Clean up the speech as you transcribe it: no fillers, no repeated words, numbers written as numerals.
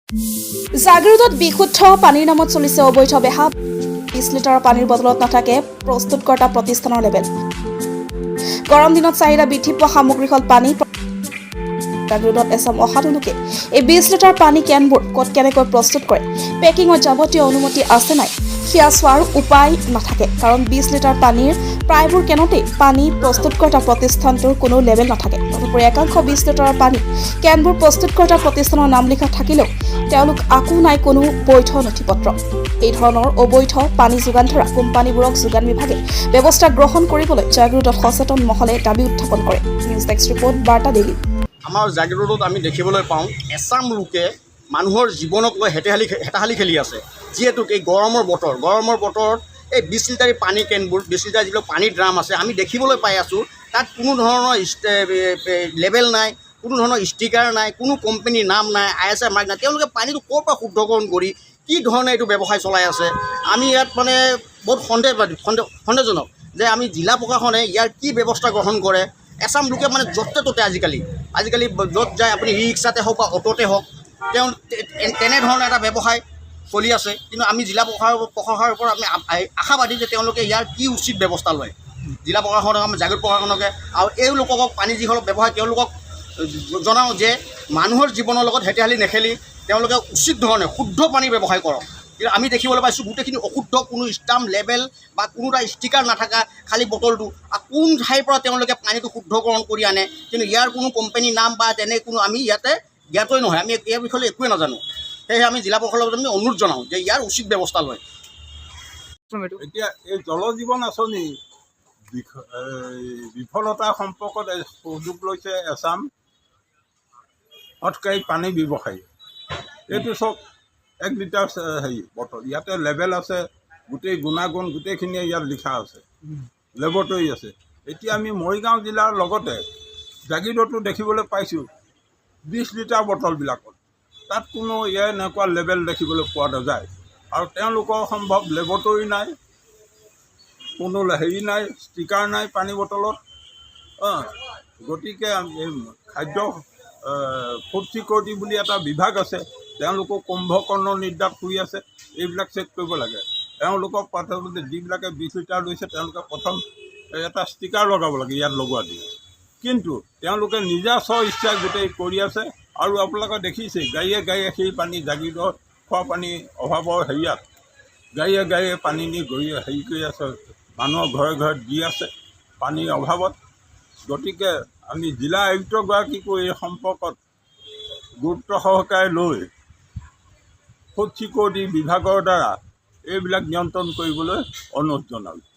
জাগিৰোডত বিশুদ্ধ পানীৰ নামত চলিছে অবৈধ বেহা 20 লিটাৰৰ পানীৰ বটলত নাথাকে প্ৰস্তুতকৰ্তা প্ৰতিষ্ঠানৰ লেবেল গৰম দিনত চাহিদা বৃদ্ধি পোৱা সামগ্ৰী হ'ল পানী জাগিৰোডত এছাম অসাধু লোকে এই 20 লিটাৰ পানী কেনবোৰ ক'ত কেনেকৈ প্ৰস্তুত কৰে পেকিঙৰ যাৱতীয় অনুমতি আছে নাই সেয়া চোৱাৰ উপায় নাথাকে কাৰণ 20 লিটাৰ পানীৰ প্ৰায়বোৰ কেনতেই পানী প্ৰস্তুতকৰ্তা প্ৰতিষ্ঠানটোৰ কোনো লেবেল নাথাকে তদুপৰি একাংশ 20 লিটাৰৰ পানী কেনবোৰ প্ৰস্তুতকৰ্তা প্ৰতিষ্ঠানৰ নাম লিখা থাকিলেও তেওঁলোক আকো নাই কোনো বৈধ নথিপত্ৰ এই ধৰণৰ অবৈধ পানী যোগান ধৰা কোম্পানীবোৰক যোগান বিভাগে ব্যৱস্থা গ্ৰহণ কৰিবলৈ জাগিৰোডত সচেতন মহলে দাবী উত্থাপন কৰে নিউজ ডেস্ক ৰিপৰ্ট বাৰ্তা ডেইলি আমাৰ জাগিৰোডত আমি দেখিবলৈ পাওঁ এছাম লোকে মানুহৰ জীৱনক লৈ হেতাহালি খেলি আছে যিহেতু এই গৰমৰ বতৰত এই 20 লিটাৰ পানী কেনবোৰ 20 লিটাৰ যিবিলাক পানীৰ ড্ৰাম আছে আমি দেখিবলৈ পাই আছোঁ তাত কোনো ধৰণৰ লেবেল নাই কোনো ধৰণৰ ষ্টিকাৰ নাই কোনো কোম্পানীৰ নাম নাই ISI মাৰ্ক নাই তেওঁলোকে পানীটো ক'ৰ পৰা শুদ্ধকৰণ কৰি কি ধৰণে এইটো ব্যৱসায় চলাই আছে আমি ইয়াত মানে বহুত সন্দেহজনক যে আমি জিলা প্ৰশাসনে ইয়াৰ কি ব্যৱস্থা গ্ৰহণ কৰে এছাম লোকে মানে য'তে ত'তে আজিকালি য'ত যায় আপুনি ৰিক্সাতে হওক বা অ'টোতে হওক তেওঁ তেনেধৰণৰ এটা ব্যৱসায় চলি আছে কিন্তু আমি জিলা প্ৰশাসনৰ ওপৰত আমি আশাবাদী যে তেওঁলোকে ইয়াৰ কি উচিত ব্যৱস্থা লয় জিলা প্ৰশাসনক আমি জাগিৰোড প্ৰশাসনকে আৰু এওঁলোকক পানী যিসকল ব্যৱসায় তেওঁলোকক জনাওঁ যে মানুহৰ জীৱনৰ লগত হেতাহালি নেখেলি তেওঁলোকে উচিত ধৰণে শুদ্ধ পানী ব্যৱসায় কৰক কিন্তু আমি দেখিবলৈ পাইছোঁ গোটেইখিনি অশুদ্ধ কোনো ষ্টাম্প লেবেল বা কোনো এটা ষ্টিকাৰ নাথাকা খালী বটলটো আৰু কোন ঠাইৰ পৰা তেওঁলোকে পানীটো শুদ্ধকৰণ কৰি আনে কিন্তু ইয়াৰ কোনো কোম্পানীৰ নাম বা তেনে কোনো আমি ইয়াতে জ্ঞাতই নহয় আমি ইয়াৰ বিষয়ে একোৱে নাজানো সেয়েহে আমি জিলা প্ৰশাসনক আমি অনুৰোধ জনাওঁ যে ইয়াৰ উচিত ব্যৱস্থা লয় এতিয়া এই জল জীৱন আঁচনি বিফলতা সম্পৰ্কত সুযোগ লৈছে এছাম অটকাৰী পানী ব্যৱসায়ী এইটো চব 1 লিটাৰ বটল ইয়াতে লেবেল আছে গোটেই গুণাগুণ গোটেইখিনিয়ে ইয়াত লিখা আছে লেবৰেটৰী আছে এতিয়া আমি মৰিগাঁও জিলাৰ লগতে জাগিৰোডতো দেখিবলৈ পাইছোঁ 20 লিটাৰ বটলবিলাকত তাত কোনো এনেকুৱা লেবেল দেখিবলৈ পোৱা নাযায় আৰু তেওঁলোকৰ সম্ভৱ লেবৰেটৰী নাই কোনো নাই ষ্টিকাৰ নাই পানী বটলত গতিকে খাদ্য ফুড ছিকিউৰিটি বুলি এটা বিভাগ আছে তেওঁলোকক কুম্ভকৰ্ণ নিৰ্যাত কৰি আছে এইবিলাক চেক কৰিব লাগে তেওঁলোকক প্ৰথমতে যিবিলাকে 20 লিটাৰ লৈছে তেওঁলোকে প্ৰথম এটা ষ্টিকাৰ লগাব লাগে ইয়াত লগোৱা দি কিন্তু তেওঁলোকে নিজা ইচ্ছাই গোটেই কৰি আছে আৰু আপোনালোকে দেখিছে গাড়ীয়ে সেই পানী জাগিৰোডত খোৱা পানী অভাৱৰ হেৰিয়াত গাড়ীয়ে পানী নি গৈ হেৰি কৰি আছে মানুহৰ ঘৰে ঘৰে দি আছে পানীৰ অভাৱত গতিকে আমি জিলা আয়ুক্তগৰাকীকো এই সম্পৰ্কত গুৰুত্ব সহকাৰে লৈ ফুড ছিকিউৰিটি বিভাগৰ দ্বাৰা এইবিলাক নিয়ন্ত্ৰণ কৰিবলৈ অনুৰোধ জনালোঁ